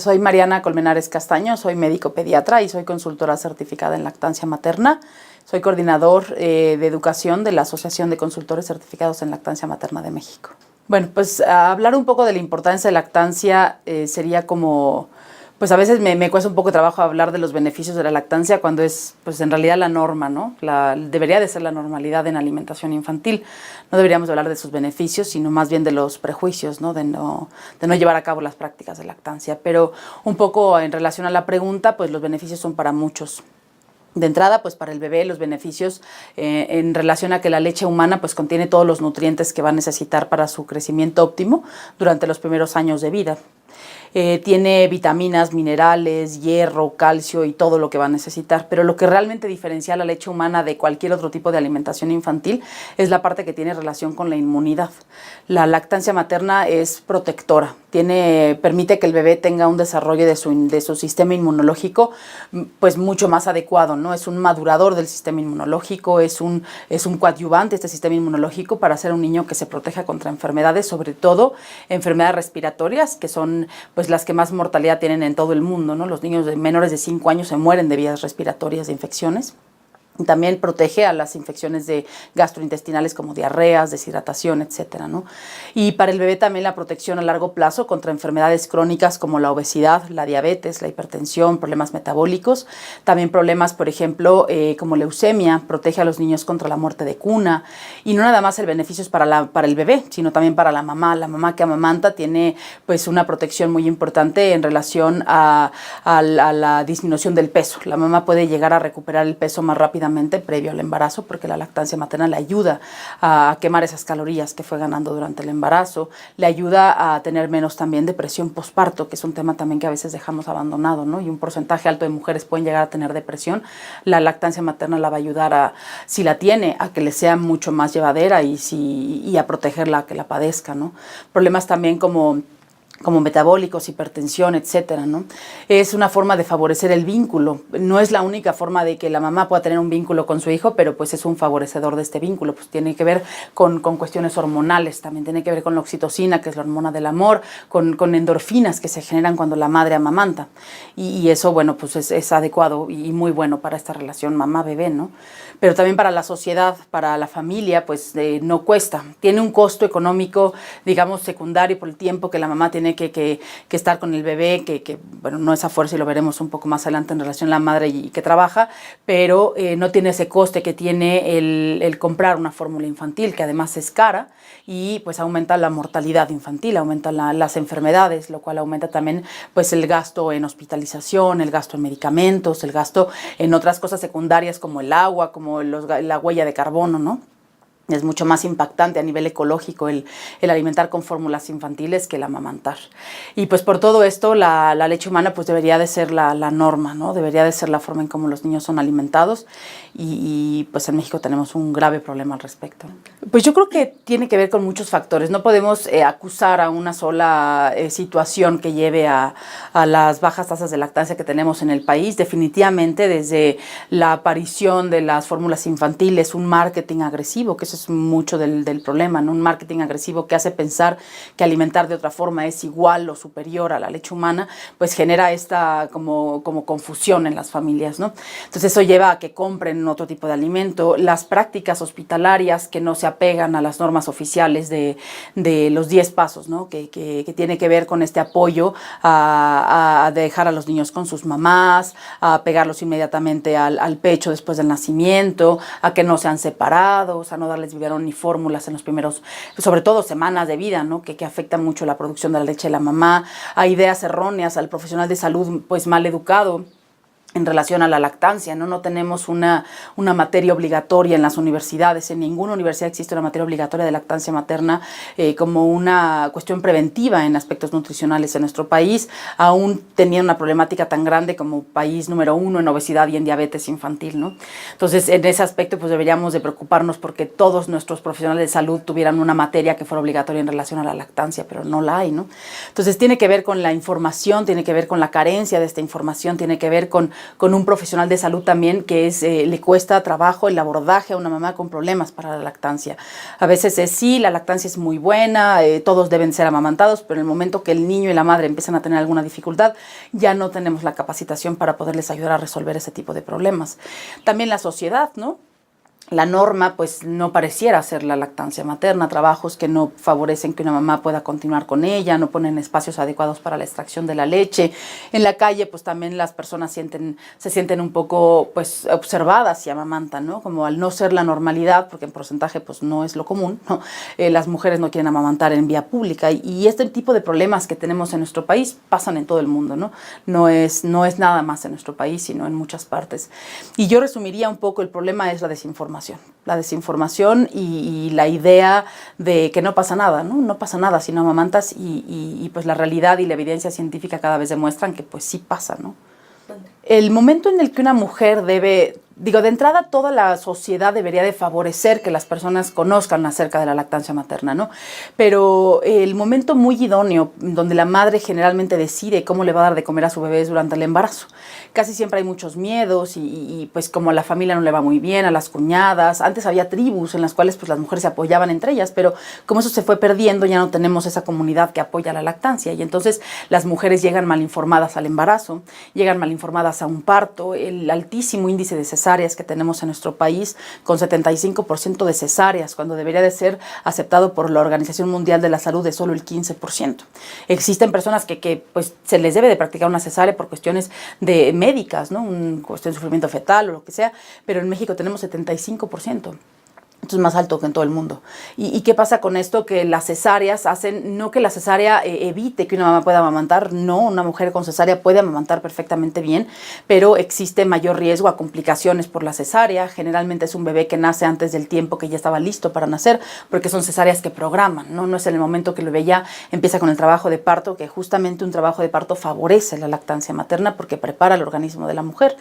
Soy Mariana Colmenares Castaño, soy médico pediatra y soy consultora certificada en lactancia materna. Soy coordinador de educación de la Asociación de Consultores Certificados en Lactancia Materna de México. Bueno, pues hablar un poco de la importancia de lactancia sería como... Pues a veces me cuesta un poco de trabajo hablar de los beneficios de la lactancia cuando es, pues en realidad la norma, ¿no? Debería de ser la normalidad en alimentación infantil. No deberíamos hablar de sus beneficios, sino más bien de los prejuicios, ¿no? De no llevar a cabo las prácticas de lactancia. Pero un poco en relación a la pregunta, pues los beneficios son para muchos. De entrada, pues para el bebé los beneficios en relación a que la leche humana pues contiene todos los nutrientes que va a necesitar para su crecimiento óptimo durante los primeros años de vida. Tiene vitaminas, minerales, hierro, calcio y todo lo que va a necesitar. Pero lo que realmente diferencia la leche humana de cualquier otro tipo de alimentación infantil es la parte que tiene relación con la inmunidad. La lactancia materna es protectora, permite que el bebé tenga un desarrollo de su sistema inmunológico pues mucho más adecuado, ¿no? Es un madurador del sistema inmunológico, es un coadyuvante de este sistema inmunológico para ser un niño que se proteja contra enfermedades, sobre todo enfermedades respiratorias, que son pues las que más mortalidad tienen en todo el mundo, ¿no? Los niños menores de 5 años se mueren de vías respiratorias de infecciones. También protege a las infecciones gastrointestinales como diarreas, deshidratación, etcétera, ¿no? Y para el bebé también la protección a largo plazo contra enfermedades crónicas como la obesidad, la diabetes, la hipertensión, problemas metabólicos. También problemas, por ejemplo, como leucemia, protege a los niños contra la muerte de cuna. Y no nada más el beneficio es para el bebé, sino también para la mamá. La mamá que amamanta tiene pues una protección muy importante en relación a la disminución del peso. La mamá puede llegar a recuperar el peso más rápidamente previo al embarazo, porque la lactancia materna le ayuda a quemar esas calorías que fue ganando durante el embarazo, le ayuda a tener menos también depresión posparto, que es un tema también que a veces dejamos abandonado, ¿no? Y un porcentaje alto de mujeres pueden llegar a tener depresión. La lactancia materna la va a ayudar si la tiene, a que le sea mucho más llevadera y a protegerla a que la padezca, ¿no? Problemas también como metabólicos, hipertensión, etcétera, ¿no? Es una forma de favorecer el vínculo. No es la única forma de que la mamá pueda tener un vínculo con su hijo, pero pues es un favorecedor de este vínculo. Pues tiene que ver con cuestiones hormonales, también tiene que ver con la oxitocina, que es la hormona del amor, con endorfinas que se generan cuando la madre amamanta. Y eso, bueno, pues es adecuado y muy bueno para esta relación mamá-bebé, ¿no? Pero también para la sociedad, para la familia, pues no cuesta. Tiene un costo económico, digamos, secundario por el tiempo que la mamá tiene que estar con el bebé, que bueno, no es a fuerza y lo veremos un poco más adelante en relación a la madre y que trabaja, pero no tiene ese coste que tiene el comprar una fórmula infantil, que además es cara y pues aumenta la mortalidad infantil, aumenta las enfermedades, lo cual aumenta también pues el gasto en hospitalización, el gasto en medicamentos, el gasto en otras cosas secundarias como el agua, como la huella de carbono, ¿no? Es mucho más impactante a nivel ecológico el alimentar con fórmulas infantiles que el amamantar. Y pues por todo esto la leche humana pues debería de ser la norma, ¿no? Debería de ser la forma en cómo los niños son alimentados y pues en México tenemos un grave problema al respecto. Pues yo creo que tiene que ver con muchos factores. No podemos acusar a una sola situación que lleve a las bajas tasas de lactancia que tenemos en el país. Definitivamente desde la aparición de las fórmulas infantiles, un marketing agresivo, que eso es mucho del problema, ¿no? Un marketing agresivo que hace pensar que alimentar de otra forma es igual o superior a la leche humana, pues genera esta como confusión en las familias, ¿no? Entonces eso lleva a que compren otro tipo de alimento. Las prácticas hospitalarias que no se apegan a las normas oficiales de los 10 pasos, ¿no? Que tiene que ver con este apoyo a dejar a los niños con sus mamás, a pegarlos inmediatamente al pecho después del nacimiento, a que no sean separados, a no darles biberón ni fórmulas en los primeros, sobre todo semanas de vida, ¿no? Que afectan mucho la producción de la leche de la mamá, a ideas erróneas, al profesional de salud pues mal educado en relación a la lactancia, ¿no? No tenemos una materia obligatoria en las universidades. En ninguna universidad existe una materia obligatoria de lactancia materna como una cuestión preventiva en aspectos nutricionales en nuestro país, aún teniendo una problemática tan grande como país número 1 en obesidad y en diabetes infantil, ¿no? Entonces, en ese aspecto, pues deberíamos de preocuparnos porque todos nuestros profesionales de salud tuvieran una materia que fuera obligatoria en relación a la lactancia, pero no la hay, ¿no? Entonces, tiene que ver con la información, tiene que ver con la carencia de esta información, tiene que ver con con un profesional de salud también que le cuesta trabajo el abordaje a una mamá con problemas para la lactancia. A veces sí, la lactancia es muy buena, todos deben ser amamantados, pero en el momento que el niño y la madre empiezan a tener alguna dificultad, ya no tenemos la capacitación para poderles ayudar a resolver ese tipo de problemas. También la sociedad, ¿no? La norma pues no pareciera ser la lactancia materna, trabajos que no favorecen que una mamá pueda continuar con ella, no ponen espacios adecuados para la extracción de la leche. En la calle pues también las personas se sienten un poco pues observadas y amamantan, ¿no? Como al no ser la normalidad, porque en porcentaje pues no es lo común, ¿no? Las mujeres no quieren amamantar en vía pública y este tipo de problemas que tenemos en nuestro país pasan en todo el mundo, ¿no? No es nada más en nuestro país, sino en muchas partes. Y yo resumiría un poco, el problema es la desinformación. La desinformación y la idea de que no pasa nada, ¿no? No pasa nada si no amamantas y pues la realidad y la evidencia científica cada vez demuestran que pues sí pasa, ¿no? El momento en el que una mujer debe, de entrada toda la sociedad debería de favorecer que las personas conozcan acerca de la lactancia materna, ¿no? Pero el momento muy idóneo donde la madre generalmente decide cómo le va a dar de comer a su bebé es durante el embarazo. Casi siempre hay muchos miedos y pues como a la familia no le va muy bien, a las cuñadas. Antes había tribus en las cuales pues las mujeres se apoyaban entre ellas, pero como eso se fue perdiendo, ya no tenemos esa comunidad que apoya la lactancia y entonces las mujeres llegan mal informadas al embarazo, llegan mal informadas a un parto, el altísimo índice de cesáreas que tenemos en nuestro país, con 75% de cesáreas, cuando debería de ser aceptado por la Organización Mundial de la Salud de solo el 15%. Existen personas que pues se les debe de practicar una cesárea por cuestiones de médicas, ¿no? Cuestión de sufrimiento fetal o lo que sea, pero en México tenemos 75%. Esto es más alto que en todo el mundo. ¿Y qué pasa con esto? Que las cesáreas hacen, no que la cesárea evite que una mamá pueda amamantar, no, una mujer con cesárea puede amamantar perfectamente bien, pero existe mayor riesgo a complicaciones por la cesárea. Generalmente es un bebé que nace antes del tiempo que ya estaba listo para nacer, porque son cesáreas que programan, ¿no? No es en el momento que el bebé ya empieza con el trabajo de parto, que justamente un trabajo de parto favorece la lactancia materna porque prepara el organismo de la mujer,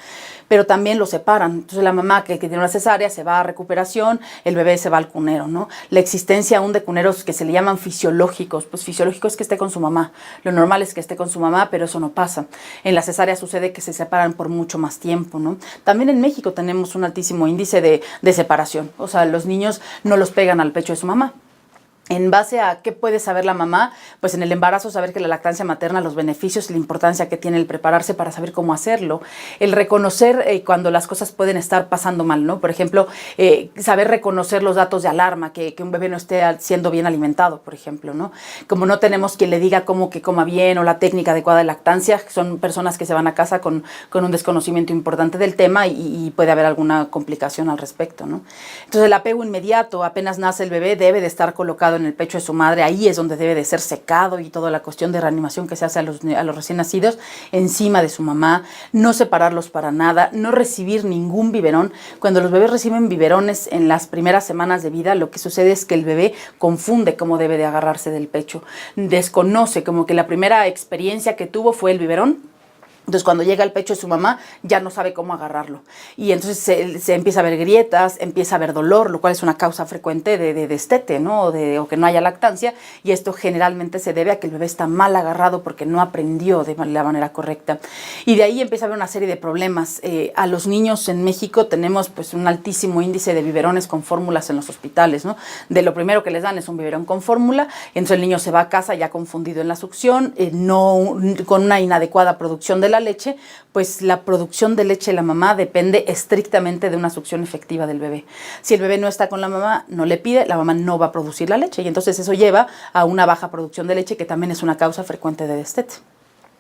pero también lo separan. Entonces la mamá que tiene una cesárea se va a recuperación, el bebé se va al cunero, ¿no? La existencia aún de cuneros que se le llaman fisiológicos, pues fisiológico es que esté con su mamá, lo normal es que esté con su mamá, pero eso no pasa. En la cesárea sucede que se separan por mucho más tiempo, ¿no? También en México tenemos un altísimo índice de separación, o sea, los niños no los pegan al pecho de su mamá. En base a qué puede saber la mamá, pues en el embarazo saber que la lactancia materna, los beneficios y la importancia que tiene el prepararse para saber cómo hacerlo, el reconocer cuando las cosas pueden estar pasando mal, ¿no? Por ejemplo, saber reconocer los datos de alarma, que un bebé no esté siendo bien alimentado, por ejemplo, ¿no? Como no tenemos quien le diga cómo que coma bien o la técnica adecuada de lactancia, son personas que se van a casa con un desconocimiento importante del tema y puede haber alguna complicación al respecto, ¿no? Entonces el apego inmediato, apenas nace el bebé, debe de estar colocado en el pecho de su madre, ahí es donde debe de ser secado y toda la cuestión de reanimación que se hace a los recién nacidos encima de su mamá, no separarlos para nada, no recibir ningún biberón. Cuando los bebés reciben biberones en las primeras semanas de vida, lo que sucede es que el bebé confunde cómo debe de agarrarse del pecho, desconoce, como que la primera experiencia que tuvo fue el biberón. Entonces, cuando llega al pecho de su mamá, ya no sabe cómo agarrarlo. Y entonces se empieza a ver grietas, empieza a haber dolor, lo cual es una causa frecuente de destete, ¿no? O que no haya lactancia. Y esto generalmente se debe a que el bebé está mal agarrado porque no aprendió de la manera correcta. Y de ahí empieza a haber una serie de problemas. A los niños en México tenemos pues un altísimo índice de biberones con fórmulas en los hospitales, ¿no? De lo primero que les dan es un biberón con fórmula. Entonces el niño se va a casa ya confundido en la succión, con una inadecuada producción de la leche, pues la producción de leche de la mamá depende estrictamente de una succión efectiva del bebé. Si el bebé no está con la mamá, no le pide, la mamá no va a producir la leche y entonces eso lleva a una baja producción de leche que también es una causa frecuente de destete.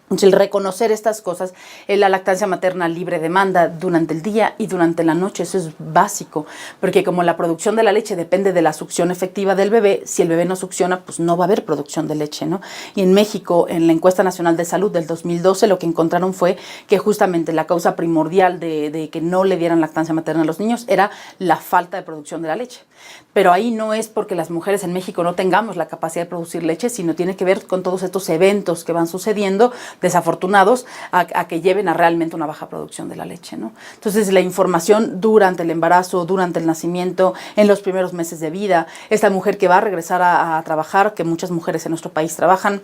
Entonces, el reconocer estas cosas, la lactancia materna libre demanda durante el día y durante la noche, eso es básico, porque como la producción de la leche depende de la succión efectiva del bebé, si el bebé no succiona, pues no va a haber producción de leche, ¿no? Y en México, en la Encuesta Nacional de Salud del 2012, lo que encontraron fue que justamente la causa primordial de que no le dieran lactancia materna a los niños era la falta de producción de la leche. Pero ahí no es porque las mujeres en México no tengamos la capacidad de producir leche, sino tiene que ver con todos estos eventos que van sucediendo, desafortunados, a que lleven a realmente una baja producción de la leche, ¿no? Entonces, la información durante el embarazo, durante el nacimiento, en los primeros meses de vida, esta mujer que va a regresar a trabajar, que muchas mujeres en nuestro país trabajan,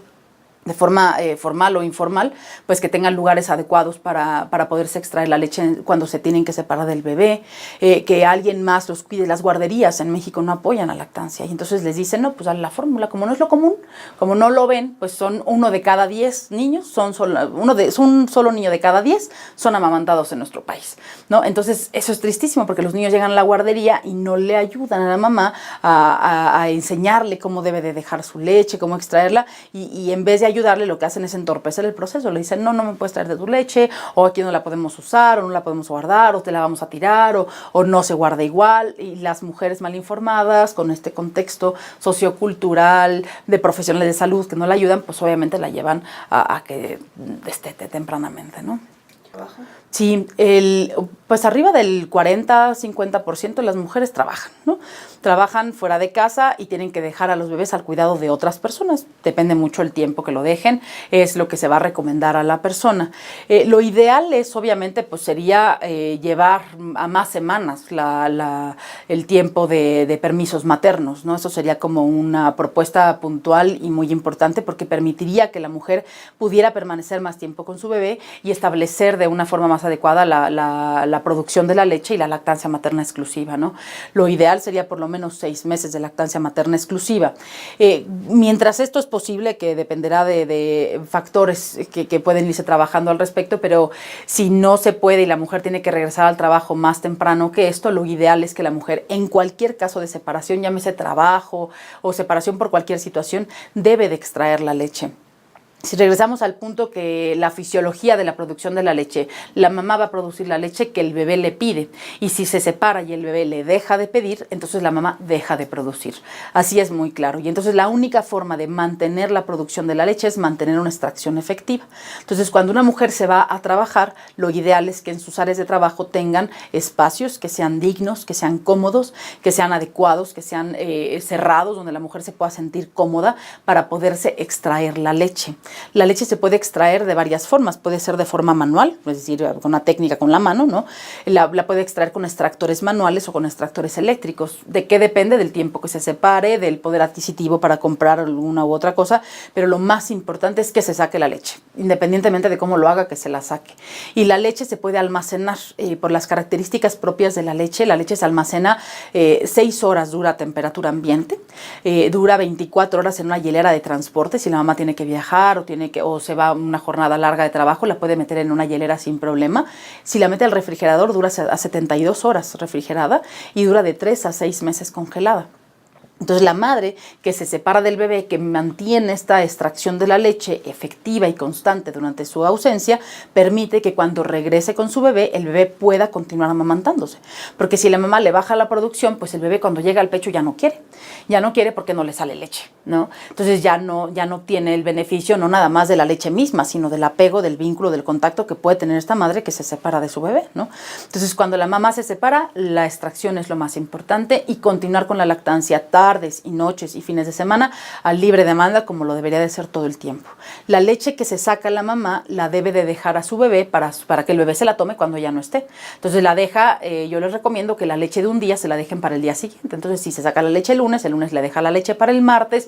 de forma formal o informal, pues que tengan lugares adecuados para poderse extraer la leche cuando se tienen que separar del bebé, que alguien más los cuide. Las guarderías en México no apoyan la lactancia y entonces les dicen, no, pues dale la fórmula, como no es lo común, como no lo ven, pues son 1 de cada 10 niños, un solo niño de cada 10 son amamantados en nuestro país, ¿no? Entonces eso es tristísimo porque los niños llegan a la guardería y no le ayudan a la mamá a enseñarle cómo debe de dejar su leche, cómo extraerla y en vez de ayudarle, lo que hacen es entorpecer el proceso. Le dicen, no me puedes traer de tu leche, o aquí no la podemos usar, o no la podemos guardar, o te la vamos a tirar, o no se guarda igual. Y las mujeres mal informadas, con este contexto sociocultural de profesionales de salud que no la ayudan, pues obviamente la llevan a que destete tempranamente, ¿no? Sí, pues arriba del 40-50% de las mujeres trabajan, ¿no? Trabajan fuera de casa y tienen que dejar a los bebés al cuidado de otras personas. Depende mucho el tiempo que lo dejen, es lo que se va a recomendar a la persona. Lo ideal es, obviamente, pues sería llevar a más semanas el tiempo de permisos maternos, ¿no? Eso sería como una propuesta puntual y muy importante porque permitiría que la mujer pudiera permanecer más tiempo con su bebé y establecer de una forma más adecuada la producción de la leche y la lactancia materna exclusiva, ¿no? Lo ideal sería por lo menos 6 meses de lactancia materna exclusiva. Mientras esto es posible, que dependerá de factores que pueden irse trabajando al respecto, pero si no se puede y la mujer tiene que regresar al trabajo más temprano que esto, lo ideal es que la mujer, en cualquier caso de separación, llámese trabajo o separación por cualquier situación, debe de extraer la leche. Si regresamos al punto que la fisiología de la producción de la leche, la mamá va a producir la leche que el bebé le pide. Y si se separa y el bebé le deja de pedir, entonces la mamá deja de producir. Así es muy claro. Y entonces la única forma de mantener la producción de la leche es mantener una extracción efectiva. Entonces cuando una mujer se va a trabajar, lo ideal es que en sus áreas de trabajo tengan espacios que sean dignos, que sean cómodos, que sean adecuados, que sean cerrados, donde la mujer se pueda sentir cómoda para poderse extraer la leche. La leche se puede extraer de varias formas, puede ser de forma manual, es decir, con una técnica con la mano, ¿no? La puede extraer con extractores manuales o con extractores eléctricos. ¿De qué depende? Del tiempo que se separe, del poder adquisitivo para comprar alguna u otra cosa, pero lo más importante es que se saque la leche, independientemente de cómo lo haga, que se la saque. Y la leche se puede almacenar por las características propias de la leche. La leche se almacena 6 horas, dura a temperatura ambiente, dura 24 horas en una hielera de transporte. Si la mamá tiene que viajar o se va una jornada larga de trabajo, la puede meter en una hielera sin problema. Si la mete al refrigerador, dura a 72 horas refrigerada y dura de 3 a 6 meses congelada. Entonces la madre que se separa del bebé, que mantiene esta extracción de la leche efectiva y constante durante su ausencia, permite que cuando regrese con su bebé, el bebé pueda continuar amamantándose. Porque si la mamá le baja la producción, pues el bebé cuando llega al pecho ya no quiere porque no le sale leche, ¿no? Entonces ya no tiene el beneficio, no nada más de la leche misma, sino del apego, del vínculo, del contacto que puede tener esta madre que se separa de su bebé, ¿no? Entonces cuando la mamá se separa, la extracción es lo más importante y continuar con la lactancia tardes y noches y fines de semana a libre demanda, como lo debería de ser todo el tiempo. La leche que se saca la mamá la debe de dejar a su bebé para que el bebé se la tome cuando ya no esté. Entonces la deja, yo les recomiendo que la leche de un día se la dejen para el día siguiente. Entonces si se saca la leche el lunes le deja la leche para el martes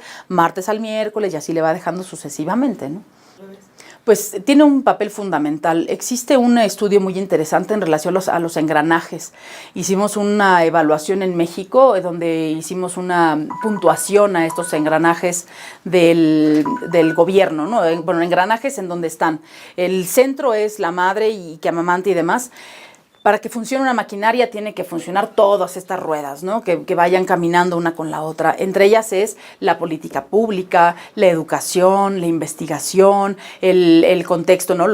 al miércoles y así le va dejando sucesivamente, ¿no? Pues tiene un papel fundamental. Existe un estudio muy interesante en relación a los engranajes. Hicimos una evaluación en México donde hicimos una puntuación a estos engranajes del gobierno, ¿no? Bueno, engranajes en donde están. El centro es la madre y que amamante y demás. Para que funcione una maquinaria tiene que funcionar todas estas ruedas, ¿no? Que vayan caminando una con la otra. Entre ellas es la política pública, la educación, la investigación, el contexto, ¿no?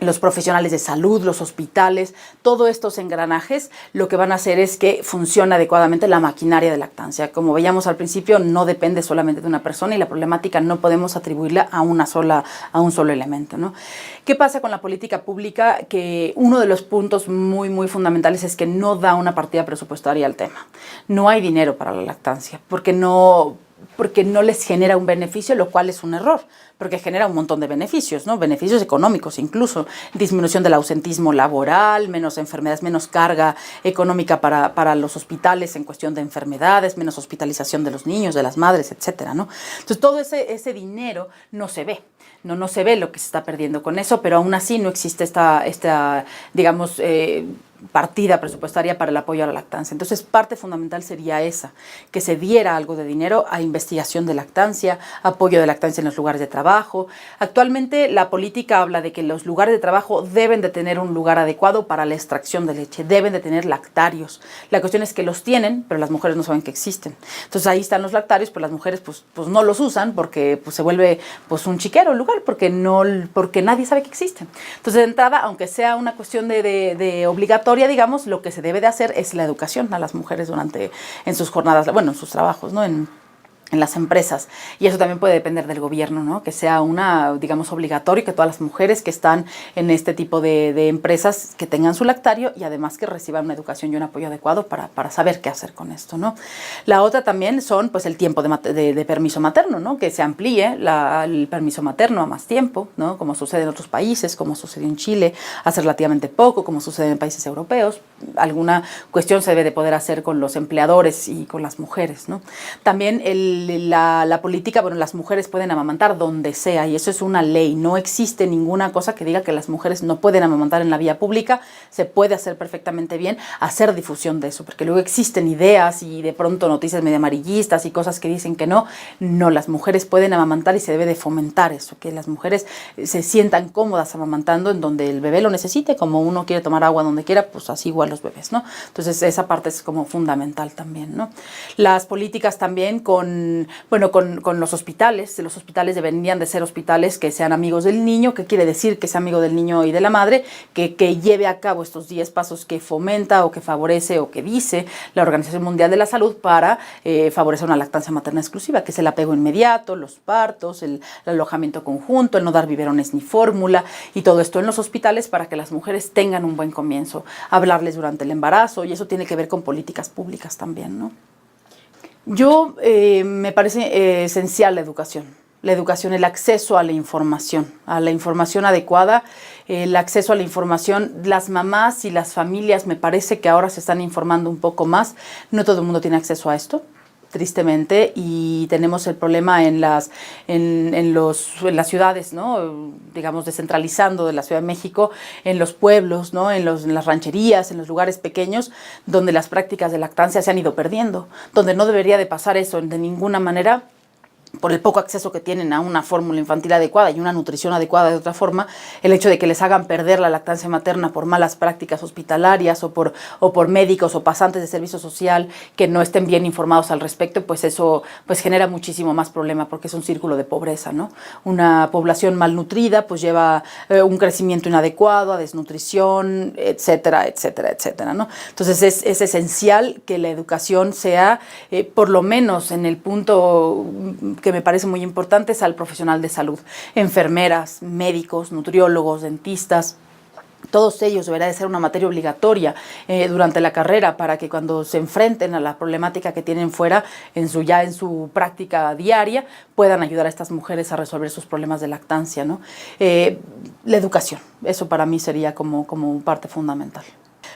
Los profesionales de salud, los hospitales, todos estos engranajes lo que van a hacer es que funcione adecuadamente la maquinaria de lactancia. Como veíamos al principio, no depende solamente de una persona y la problemática no podemos atribuirla a un solo elemento, ¿no? ¿Qué pasa con la política pública? Que uno de los puntos muy, muy fundamentales es que no da una partida presupuestaria al tema. No hay dinero para la lactancia, porque no porque no les genera un beneficio, lo cual es un error, porque genera un montón de beneficios, ¿no? Beneficios económicos incluso, disminución del ausentismo laboral, menos enfermedades, menos carga económica para los hospitales en cuestión de enfermedades, menos hospitalización de los niños, de las madres, etcétera, ¿no? Entonces todo ese dinero no se ve. No se ve lo que se está perdiendo con eso, pero aún así no existe esta digamos, partida presupuestaria para el apoyo a la lactancia. Entonces, parte fundamental sería esa, que se diera algo de dinero a investigación de lactancia, apoyo de lactancia en los lugares de trabajo. Actualmente, la política habla de que los lugares de trabajo deben de tener un lugar adecuado para la extracción de leche, deben de tener lactarios. La cuestión es que los tienen, pero las mujeres no saben que existen. Entonces, ahí están los lactarios, pero las mujeres pues no los usan porque pues, se vuelve pues, un chiquero el lugar, porque nadie sabe que existen. Entonces, de entrada, aunque sea una cuestión de obligatoria, digamos, lo que se debe de hacer es la educación a las mujeres en sus jornadas, bueno, en sus trabajos, ¿no? En las empresas. Y eso también puede depender del gobierno, ¿no? Que sea digamos, obligatorio, que todas las mujeres que están en este tipo de empresas que tengan su lactario y además que reciban una educación y un apoyo adecuado para saber qué hacer con esto, ¿no? La otra también son, pues, el tiempo de permiso materno, ¿no? Que se amplíe el permiso materno a más tiempo, ¿no? Como sucede en otros países, como sucedió en Chile hace relativamente poco, como sucede en países europeos. Alguna cuestión se debe de poder hacer con los empleadores y con las mujeres, ¿no? También la política, bueno, las mujeres pueden amamantar donde sea y eso es una ley, no existe ninguna cosa que diga que las mujeres no pueden amamantar en la vía pública, se puede hacer perfectamente bien, hacer difusión de eso, porque luego existen ideas y de pronto noticias medio amarillistas y cosas que dicen que no, las mujeres pueden amamantar y se debe de fomentar eso, que las mujeres se sientan cómodas amamantando en donde el bebé lo necesite, como uno quiere tomar agua donde quiera, pues así igual los bebés, ¿no? Entonces esa parte es como fundamental también, ¿no? Las políticas también con los hospitales deberían de ser hospitales que sean amigos del niño. ¿Qué quiere decir? Que sea amigo del niño y de la madre, que lleve a cabo estos 10 pasos que fomenta o que favorece o que dice la Organización Mundial de la Salud para favorecer una lactancia materna exclusiva, que es el apego inmediato, los partos, el alojamiento conjunto, el no dar biberones ni fórmula y todo esto en los hospitales para que las mujeres tengan un buen comienzo, hablarles durante el embarazo y eso tiene que ver con políticas públicas también, ¿no? Me parece esencial la educación, el acceso a la información adecuada, el acceso a la información. Las mamás y las familias me parece que ahora se están informando un poco más, no todo el mundo tiene acceso a esto, tristemente, y tenemos el problema en las ciudades, ¿no? Digamos, descentralizando de la Ciudad de México, en los pueblos, ¿no? En las rancherías, en los lugares pequeños, donde las prácticas de lactancia se han ido perdiendo, donde no debería de pasar eso de ninguna manera, por el poco acceso que tienen a una fórmula infantil adecuada y una nutrición adecuada de otra forma, el hecho de que les hagan perder la lactancia materna por malas prácticas hospitalarias o por médicos o pasantes de servicio social que no estén bien informados al respecto, pues eso pues genera muchísimo más problema porque es un círculo de pobreza, ¿no? Una población malnutrida pues lleva un crecimiento inadecuado, a desnutrición, etcétera, etcétera, etcétera, ¿no? Entonces es esencial que la educación sea, por lo menos en el punto que me parece muy importante, es al profesional de salud, enfermeras, médicos, nutriólogos, dentistas. Todos ellos deberá de ser una materia obligatoria durante la carrera para que cuando se enfrenten a la problemática que tienen fuera en su práctica diaria puedan ayudar a estas mujeres a resolver sus problemas de lactancia, ¿no? La educación, eso para mí sería como parte fundamental.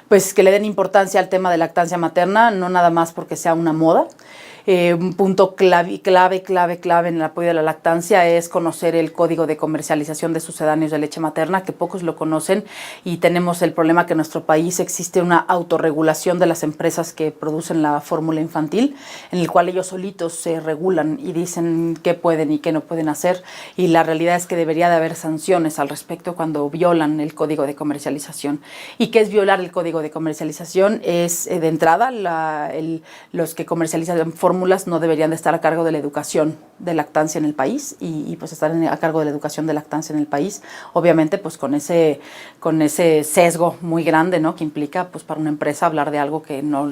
Pues que le den importancia al tema de lactancia materna, no nada más porque sea una moda. Un punto clave en el apoyo de la lactancia es conocer el código de comercialización de sucedáneos de leche materna, que pocos lo conocen, y tenemos el problema que en nuestro país existe una autorregulación de las empresas que producen la fórmula infantil, en el cual ellos solitos se regulan y dicen qué pueden y qué no pueden hacer, y la realidad es que debería de haber sanciones al respecto cuando violan el código de comercialización. ¿Y qué es violar el código de comercialización? Es de entrada los que comercializan fórmulas no deberían de estar a cargo de la educación de lactancia en el país y pues estar a cargo de la educación de lactancia en el país, obviamente pues con ese sesgo muy grande, ¿no? Que implica pues para una empresa hablar de algo que no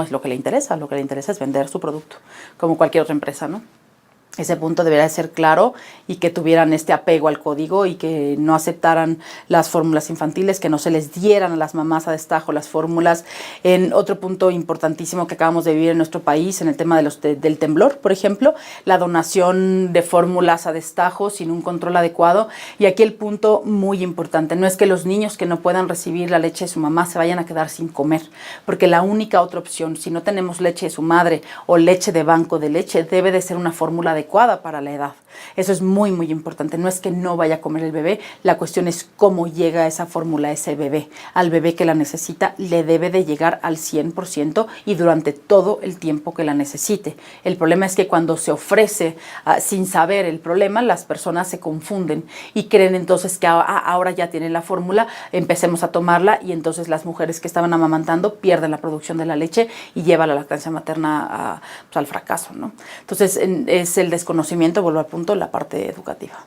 es lo que le interesa es vender su producto, como cualquier otra empresa, ¿no? Ese punto debería ser claro y que tuvieran este apego al código y que no aceptaran las fórmulas infantiles, que no se les dieran a las mamás a destajo las fórmulas. En otro punto importantísimo que acabamos de vivir en nuestro país, en el tema del temblor, por ejemplo, la donación de fórmulas a destajo sin un control adecuado. Y aquí el punto muy importante, no es que los niños que no puedan recibir la leche de su mamá se vayan a quedar sin comer, porque la única otra opción, si no tenemos leche de su madre o leche de banco de leche, debe de ser una fórmula adecuada para la edad. Eso es muy, muy importante. No es que no vaya a comer el bebé, la cuestión es cómo llega esa fórmula a ese bebé. Al bebé que la necesita le debe de llegar al 100% y durante todo el tiempo que la necesite. El problema es que cuando se ofrece sin saber el problema, las personas se confunden y creen entonces que ahora ya tienen la fórmula, empecemos a tomarla, y entonces las mujeres que estaban amamantando pierden la producción de la leche y lleva la lactancia materna al fracaso, ¿no? Entonces es el desconocimiento, vuelvo al punto, la parte educativa.